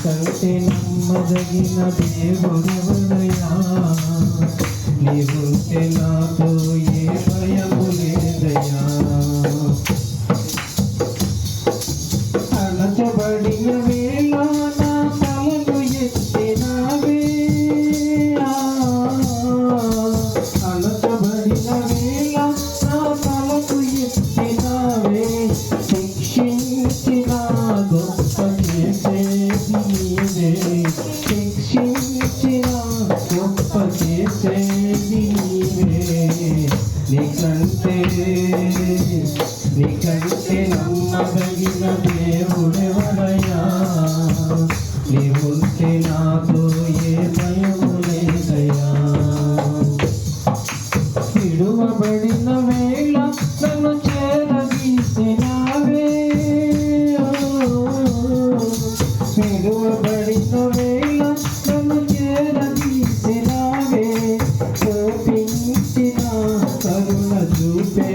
నీకంటే నమ్మదగిన దేవుడెవడయ్యా నీవుంటే నాకు ఏ భయము లేదయ్యా అణచబడిన వేళ నా తలను ఎత్తినావే అణచబడిన వేళ నా తలకు ఎత్తినావే శిక్షించిన గొప్ప చేసేది నీవే శిక్షించిన గొప్ప చేసేది నీవే నీకంటే నమ్మదగిన దేవుడెవడయ్యా నీవుంటే నాకు ఏ భయము లేదయ్యా విడువబడిన వేళ నన్ను చేరదీసినావే విడువబడిన వేళ నన్ను చేరదీసినావే కోపించిన కరుణ చూపే